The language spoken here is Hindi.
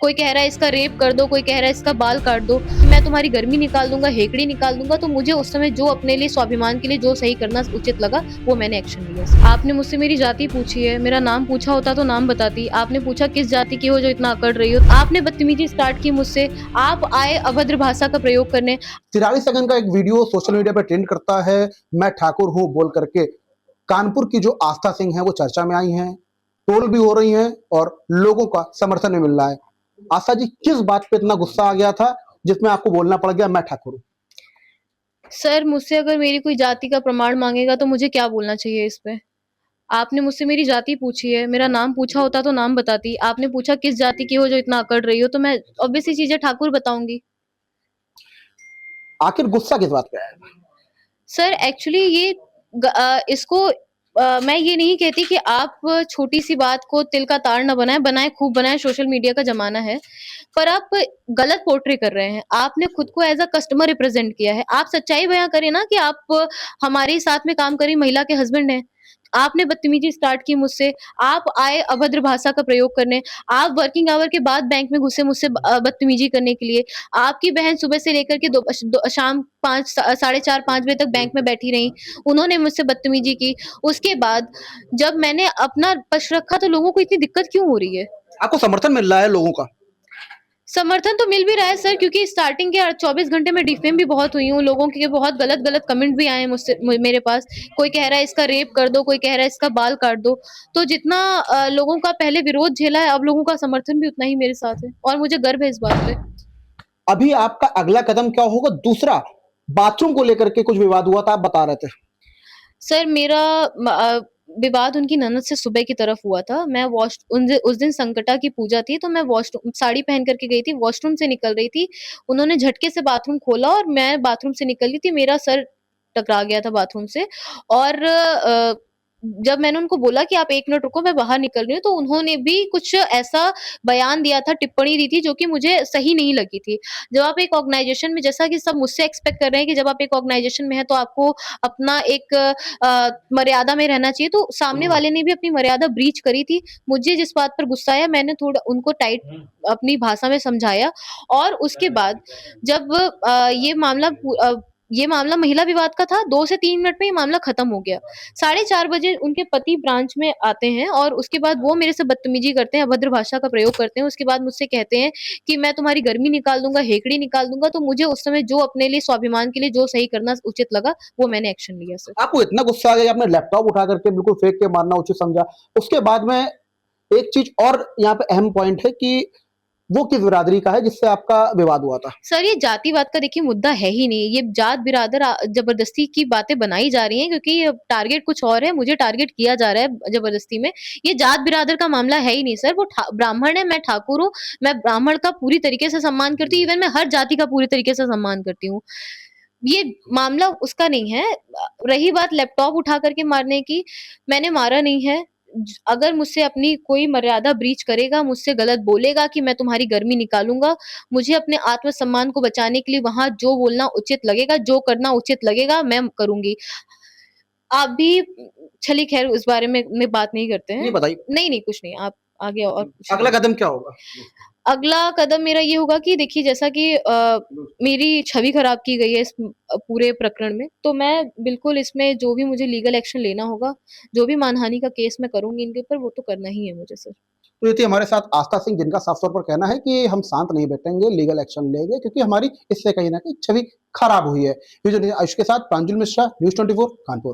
कोई कह रहा है इसका रेप कर दो, कोई कह रहा है इसका बाल काट दो, मैं तुम्हारी गर्मी निकाल दूंगा, हेकड़ी निकाल दूंगा। तो मुझे उस समय जो अपने लिए स्वाभिमान के लिए जो सही करना उचित लगा वो मैंने एक्शन लिया। आपने मुझसे मेरी जाति पूछी है, मेरा नाम पूछा होता तो नाम बताती। आपने पूछा किस जाति की हो जो इतना अकड़ रही हो, आपने बदतमीजी स्टार्ट की मुझसे, आप आए अभद्र भाषा का प्रयोग करने। 43 सेकंड का एक वीडियो सोशल मीडिया पर ट्रेंड करता है, मैं ठाकुर हूं बोल करके। कानपुर की जो आस्था सिंह है वो चर्चा में आई हैं, ट्रोल भी हो रही हैं और लोगों का समर्थन भी मिल रहा है। आस्था जी, किस बात पे इतना गुस्सा आ गया था जिसमें आपको बोलना पड़ गया मैं ठाकुर हूं? सर, मुझसे अगर मेरी कोई जाति का प्रमाण मांगेगा तो मुझे क्या बोलना चाहिए इस पे? आपने मुझसे मेरी जाति पूछी है, मेरा नाम पूछा होता तो नाम बताती। आपने पूछा किस जाति की हो जो इतना अकड़ रही हो, तो मैं ऑब्वियस सी चीज़ है ठाकुर बताऊँगी। आखिर गुस्सा किस बात पे आया? सर एक्चुअली ये इसको मैं ये नहीं कहती कि आप छोटी-सी बात को तिल का ताड़ ना बनाएँ, बनाएँ खूब बनाएँ, सोशल मीडिया का ज़माना है। पर आप गलत पोर्ट्रे कर रहे हैं। आपने खुद को एज़ अ कस्टमर रिप्रेज़ेंट किया है। आप सच्चाई बयाँ करें ना कि आप हमारे साथ में काम कर रही महिला के हस्बैंड हैं। आपने बदतमीज़ी स्टार्ट की मुझसे, आप आए अभद्र भाषा का प्रयोग करने, आप वर्किंग आवर के बाद बैंक में घुसे मुझसे बदतमीज़ी करने के लिए। आपकी बहन सुबह से लेकर के शाम 5 साढ़े 4-5 बजे तक बैंक में बैठी रहीं, उन्होंने मुझसे बदतमीज़ी की। उसके बाद जब मैंने अपना पक्ष रखा तो लोगों को इतनी दिक्कत क्यों हो रही है? आपको समर्थन मिल रहा है लोगों का? समर्थन तो मिल भी रहा है सर, क्योंकि स्टार्टिंग के 24 घंटे में डिफेम भी बहुत हुई हूँ, लोगों के बहुत गलत-गलत कमेंट भी आए हैं मेरे पास। कोई कह रहा है इसका रेप कर दो, कोई कह रहा है इसका बाल काट दो। तो जितना लोगों का पहले विरोध झेला है, अब लोगों का समर्थन भी उतना ही मेरे साथ है और मुझे गर्व है इस बात पे। अभी आपका अगला कदम क्या होगा? दूसरा, बाथरूम को लेकर के कुछ विवाद हुआ था, आप बता रहे थे। सर मेरा विवाद उनकी ननद से सुबह की तरफ हुआ था। मैं उस दिन संकटा की पूजा थी, तो मैं वॉशरूम साड़ी पहन कर के गई थी, वॉशरूम से निकल रही थी। उन्होंने झटके से बाथरूम खोला और मैं बाथरूम से निकल रही थी, मेरा सर टकरा गया था बाथरूम से। और जब मैंने उनको बोला कि आप 1 मिनट रुको, मैं बाहर निकल रही हूँ, तो उन्होंने भी कुछ ऐसा बयान दिया था, टिप्पणी दी थी जो कि मुझे सही नहीं लगी थी। जब आप एक ऑर्गनाइज़ेशन में, जैसा कि सब मुझसे एक्सपेक्ट कर रहे हैं कि जब आप एक ऑर्गनाइज़ेशन में हैं तो आपको अपना एक मर्यादा में रहना चाहिए, तो सामने वाले ने भी अपनी मर्यादा ब्रीच करी थी। मुझे जिस बात पर गुस्सा आया, मैंने थोड़ा उनको टाइट अपनी भाषा में समझाया और उसके बाद जब ये मामला महिला विवाद का था, 2 से 3 मिनट में ये मामला खत्म हो गया। 4:30 बजे उनके पति ब्रांच में आते हैं और उसके बाद वो मेरे से बदतमीज़ी करते हैं, अभद्र भाषा का प्रयोग करते हैं। उसके बाद मुझसे कहते हैं कि मैं तुम्हारी गर्मी निकाल दूँगा, हेकड़ी निकाल दूँगा। तो मुझे उस समय जो अपने लिए स्वाभिमान के लिए जो सही करना उचित लगा, वो मैंने एक्शन लिया सर। आपको इतना गुस्सा आ गया कि आपने लैपटॉप उठा करके बिल्कुल फेंक के मारना उचित समझा। उसके बाद में एक चीज और यहाँ पे अहम पॉइंट है कि वो किस बिरादरी का है जिससे आपका विवाद हुआ था? सर ये जातिवाद का देखिए मुद्दा है ही नहीं। ये जात बिरादर ज़बरदस्ती की बातें बनाई जा रही हैं, क्योंकि टारगेट कुछ और है, मुझे टारगेट किया जा रहा है ज़बरदस्ती में। ये जात बिरादर का मामला है ही नहीं सर, वो ब्राह्मण है, मैं ठाकुर हूँ, मैं ब्राह्मण का पूरी तरीके से सम्मान करती हूँ, इवन मैं हर जाति का पूरी तरीके से सम्मान करती हूँ। ये मामला उसका नहीं है। रही बात लैपटॉप उठा कर के मारने की, मैंने मारा नहीं है। अगर मुझसे अपनी कोई मर्यादा ब्रीच करेगा, मुझसे गलत बोलेगा कि मैं तुम्हारी गर्मी निकालूँगा, मुझे अपने आत्मसम्मान को बचाने के लिए वहाँ जो बोलना उचित लगेगा, जो करना उचित लगेगा, मैं करूँगी। आप भी चलिए ख़ैर उस बारे में बात नहीं करते हैं। नहीं बताइए। नहीं, कुछ नहीं, आप आगे और पूछिए। अगला कदम क्या होगा? अगला कदम मेरा ये होगा कि देखिए, जैसा कि मेरी छवि खराब की गई है इस पूरे प्रकरण में, तो मैं बिल्कुल इसमें जो भी मुझे लीगल एक्शन लेना होगा, जो भी मानहानि का केस मैं करूँगी इनके ऊपर, वो तो करना ही है मुझे सर। तो ये थी हमारे साथ आस्था सिंह, जिनका साफ तौर पर कहना है कि हम शांत नहीं बैठेंगे, लीगल एक्शन लेंगे क्योंकि हमारी इससे कहीं न कहीं छवि खराब हुई है। वीडियो जर्नलिस्ट आयुष के साथ प्रांजल मिश्रा, न्यूज़ 24 कानपुर।